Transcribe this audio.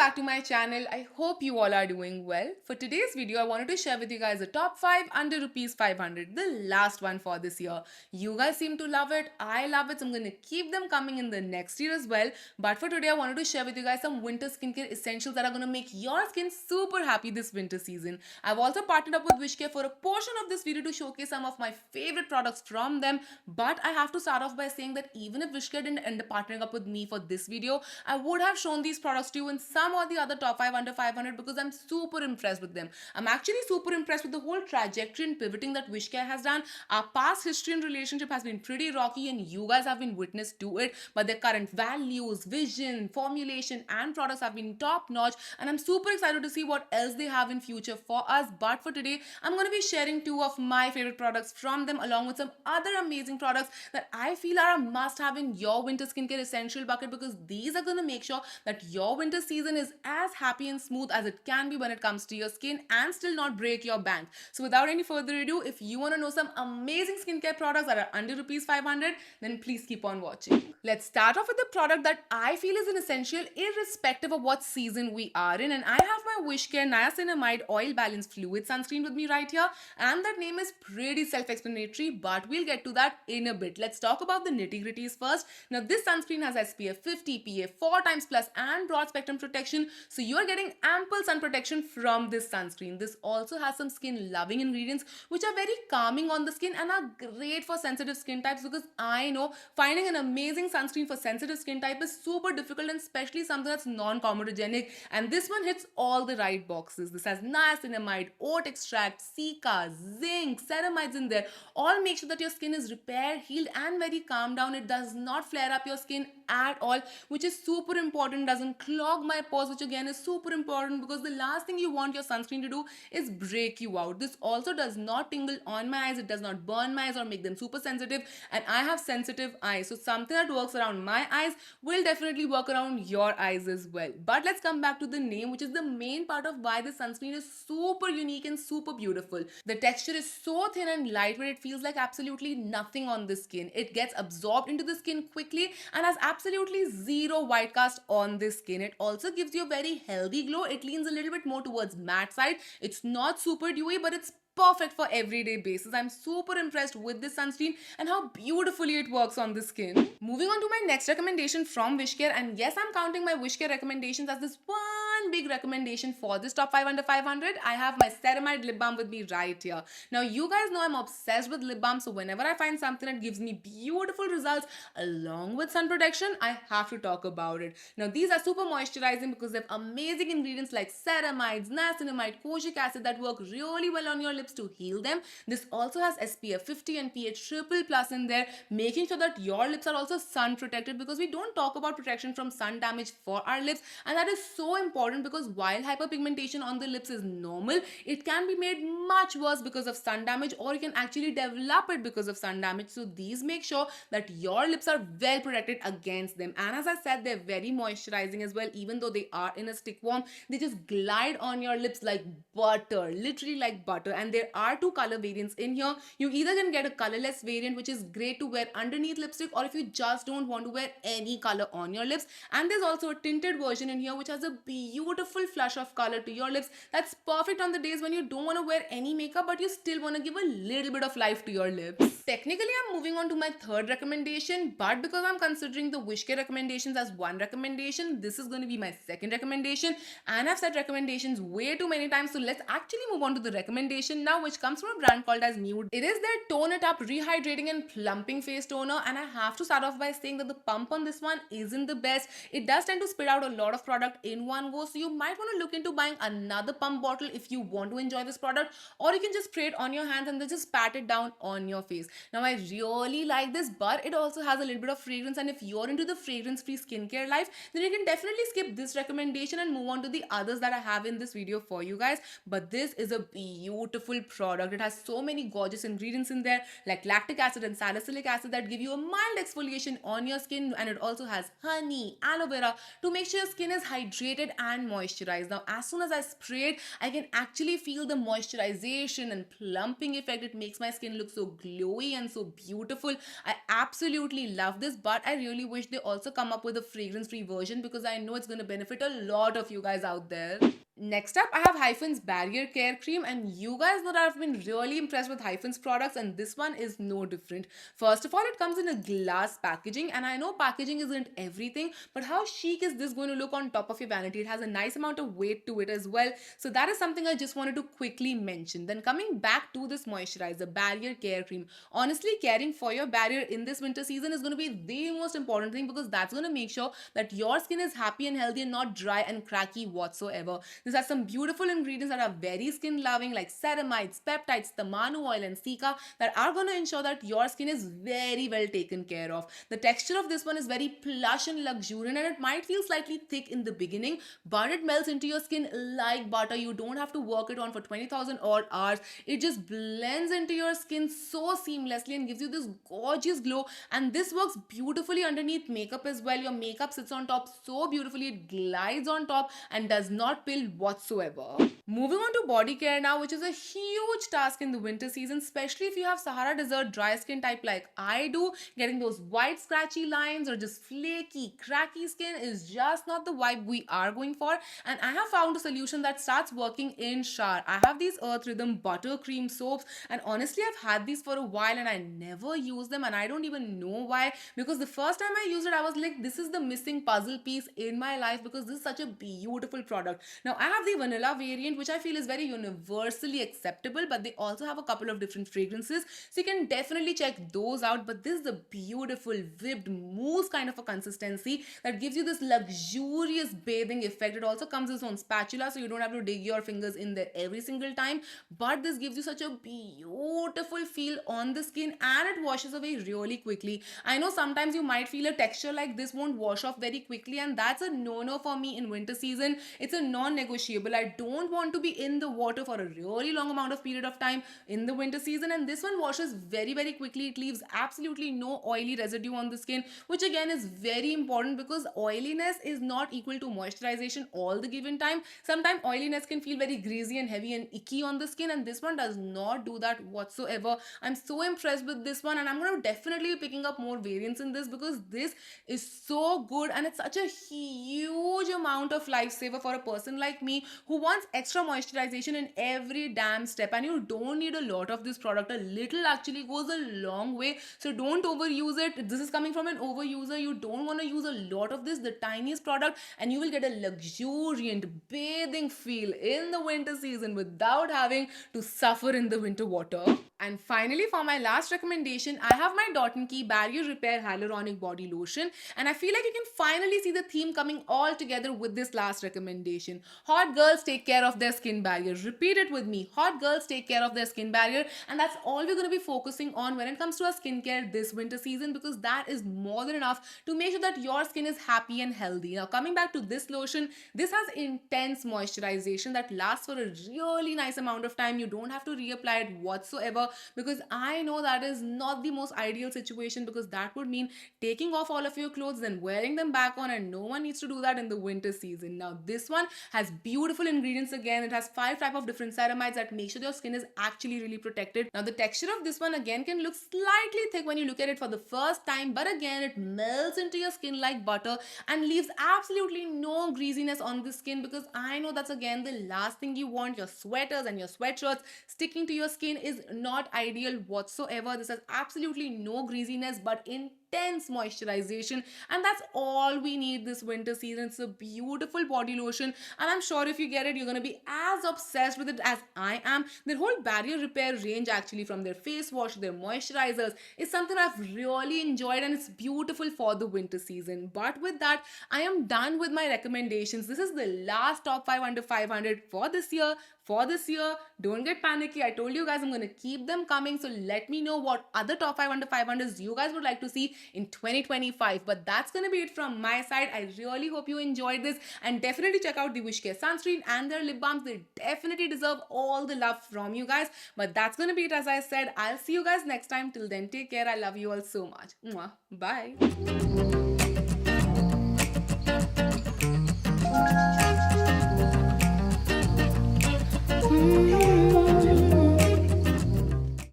back to my channel. I hope you all are doing well. For today's video, I wanted to share with you guys a top 5 under rupees 500, the last one for this year. You guys seem to love it. I love it. So I'm going to keep them coming in the next year as well. But for today, I wanted to share with you guys some winter skincare essentials that are going to make your skin super happy this winter season. I've also partnered up with Wishcare for a portion of this video to showcase some of my favorite products from them. But I have to start off by saying that even if Wishcare didn't end up partnering up with me for this video, I would have shown these products to you in some or the other top 5 under 500 because I'm super impressed with them. I'm actually super impressed with the whole trajectory and pivoting that Wishcare has done. Our past history and relationship has been pretty rocky and you guys have been witness to it, but their current values, vision, formulation and products have been top notch, and I'm super excited to see what else they have in future for us. But for today, I'm going to be sharing two of my favorite products from them along with some other amazing products that I feel are a must have in your winter skincare essential bucket, because these are going to make sure that your winter season is as happy and smooth as it can be when it comes to your skin and still not break your bank. So without any further ado, if you want to know some amazing skincare products that are under rupees 500, then please keep on watching. Let's start off with the product that I feel is an essential irrespective of what season we are in, and I have my Wishcare Niacinamide Oil Balance Fluid Sunscreen with me right here, and that name is pretty self-explanatory, but we'll get to that in a bit. Let's talk about the nitty-gritties first. Now this sunscreen has SPF 50, PA 4 times plus and broad spectrum protection, so you're getting ample sun protection from this sunscreen. This also has some skin loving ingredients which are very calming on the skin and are great for sensitive skin types, because I know finding an amazing sunscreen for sensitive skin type is super difficult, and especially something that's non-comedogenic, and this one hits all the right boxes. This has niacinamide, oat extract, cica, zinc, ceramides in there. All make sure that your skin is repaired, healed and very calm down. It does not flare up your skin at all, which is super important. Doesn't clog my pores, which again is super important because the last thing you want your sunscreen to do is break you out. This also does not tingle on my eyes. It does not burn my eyes or make them super sensitive, and I have sensitive eyes, so something that works around my eyes will definitely work around your eyes as well. But let's come back to the name, which is the main part of why this sunscreen is super unique and super beautiful. The texture is so thin and lightweight, it feels like absolutely nothing on the skin. It gets absorbed into the skin quickly and has absolutely zero white cast on the skin. It also gives you a very healthy glow. It leans a little bit more towards matte side. It's not super dewy, but it's perfect for everyday basis. I'm super impressed with this sunscreen and how beautifully it works on the skin. Moving on to my next recommendation from Wishcare, and yes, I'm counting my Wishcare recommendations as this one big recommendation for this top 5 under 500. I have my Ceramide lip balm with me right here. Now you guys know I'm obsessed with lip balm, so whenever I find something that gives me beautiful results along with sun protection, I have to talk about it. Now these are super moisturizing because they have amazing ingredients like ceramides, niacinamide, kojic acid that work really well on your lips to heal them. This also has SPF 50 and PH triple plus in there, making sure that your lips are also sun protected, because we don't talk about protection from sun damage for our lips, and that is so important because while hyperpigmentation on the lips is normal, it can be made much worse because of sun damage, or you can actually develop it because of sun damage. So these make sure that your lips are well protected against them, and as I said, they're very moisturizing as well. Even though they are in a stick form, they just glide on your lips like butter, literally like butter. And there are two color variants in here. You either can get a colorless variant, which is great to wear underneath lipstick, or if you just don't want to wear any color on your lips. And there's also a tinted version in here which has a beautiful flush of color to your lips. That's perfect on the days when you don't want to wear any makeup but you still want to give a little bit of life to your lips. Technically, I'm moving on to my third recommendation, but because I'm considering the Wishcare recommendations as one recommendation, this is going to be my second recommendation, and I've said recommendations way too many times, so let's actually move on to the recommendation now, which comes from a brand called as Neude. It is their Tone It Up Rehydrating and Plumping Face Toner, and I have to start off by saying that the pump on this one isn't the best. It does tend to spit out a lot of product in one go, so you might want to look into buying another pump bottle if you want to enjoy this product, or you can just spray it on your hands and then just pat it down on your face. Now I really like this, but it also has a little bit of fragrance, and if you're into the fragrance-free skincare life, then you can definitely skip this recommendation and move on to the others that I have in this video for you guys. But this is a beautiful product. It has so many gorgeous ingredients in there like lactic acid and salicylic acid that give you a mild exfoliation on your skin, and it also has honey, aloe vera to make sure your skin is hydrated and and moisturize. Now, as soon as I spray it, I can actually feel the moisturization and plumping effect. It makes my skin look so glowy and so beautiful. I absolutely love this, but I really wish they also come up with a fragrance free version because I know it's going to benefit a lot of you guys out there. Next up, I have Hyphen's Barrier Care Cream, and you guys know that I've been really impressed with Hyphen's products, and this one is no different. First of all, it comes in a glass packaging, and I know packaging isn't everything, but how chic is this going to look on top of your vanity? It has a nice amount of weight to it as well, so that is something I just wanted to quickly mention. Then coming back to this moisturizer, Barrier Care Cream. Honestly, caring for your barrier in this winter season is going to be the most important thing because that's going to make sure that your skin is happy and healthy and not dry and cracky whatsoever. This has some beautiful ingredients that are very skin loving like ceramides, peptides, tamanu oil and cica that are going to ensure that your skin is very well taken care of. The texture of this one is very plush and luxuriant, and it might feel slightly thick in the beginning, but it melts into your skin like butter. You don't have to work it on for 20,000 odd hours. It just blends into your skin so seamlessly and gives you this gorgeous glow, and this works beautifully underneath makeup as well. Your makeup sits on top so beautifully, it glides on top and does not pill whatsoever. Moving on to body care now, which is a huge task in the winter season, especially if you have Sahara Desert dry skin type like I do. Getting those white scratchy lines or just flaky, cracky skin is just not the vibe we are going for, and I have found a solution that starts working in shower. I have these Earth Rhythm buttercream soaps, and honestly I've had these for a while and I never use them, and I don't even know why, because the first time I used it I was like, this is the missing puzzle piece in my life because this is such a beautiful product. Now I have the vanilla variant, which I feel is very universally acceptable, but they also have a couple of different fragrances, so you can definitely check those out. But this is the beautiful whipped mousse kind of a consistency that gives you this luxurious bathing effect. It also comes with its own spatula, so you don't have to dig your fingers in there every single time, but this gives you such a beautiful feel on the skin and it washes away really quickly. I know sometimes you might feel a texture like this won't wash off very quickly, and that's a no-no for me in winter season. It's a non-negotiable. I don't want to be in the water for a really long amount of period of time in the winter season, and this one washes very quickly. It leaves absolutely no oily residue on the skin, which again is very important because oiliness is not equal to moisturization all the given time. Sometimes oiliness can feel very greasy and heavy and icky on the skin, and this one does not do that whatsoever. I'm so impressed with this one, and I'm going to definitely be picking up more variants in this because this is so good, and it's such a huge amount of lifesaver for a person like me who wants extra moisturization in every damn step. And you don't need a lot of this product. A little actually goes a long way, so don't overuse it. This is coming from an overuser. You don't want to use a lot of this, the tiniest product, and you will get a luxuriant bathing feel in the winter season without having to suffer in the winter water. And finally, for my last recommendation, I have my Dot & Key Barrier Repair Hyaluronic Body Lotion, and I feel like you can finally see the theme coming all together with this last recommendation. Hot girls take care of their skin barrier. Repeat it with me. Hot girls take care of their skin barrier, and that's all we're going to be focusing on when it comes to our skincare this winter season, because that is more than enough to make sure that your skin is happy and healthy. Now, coming back to this lotion, this has intense moisturization that lasts for a really nice amount of time. You don't have to reapply it whatsoever, because I know that is not the most ideal situation, because that would mean taking off all of your clothes and wearing them back on, and no one needs to do that in the winter season. Now this one has beautiful ingredients. Again, it has 5 type of different ceramides that make sure your skin is actually really protected. Now the texture of this one again can look slightly thick when you look at it for the first time, but again it melts into your skin like butter and leaves absolutely no greasiness on the skin, because I know that's again the last thing you want. Your sweaters and your sweatshirts sticking to your skin is not ideal whatsoever. This has absolutely no greasiness but intense moisturization, and that's all we need this winter season. It's a beautiful body lotion, and I'm sure if you get it, you're gonna be as obsessed with it as I am. Their whole barrier repair range, actually, from their face wash, their moisturizers, is something I've really enjoyed, and it's beautiful for the winter season. But with that, I am done with my recommendations. This is the last top 5 under 500 for this year. Don't get panicky. I told you guys I'm going to keep them coming. So let me know what other top 5 under 500s you guys would like to see in 2025. But that's going to be it from my side. I really hope you enjoyed this, and definitely check out the Wishcare sunscreen and their lip balms. They definitely deserve all the love from you guys. But that's going to be it. As I said, I'll see you guys next time. Till then, take care. I love you all so much. Mwah. Bye.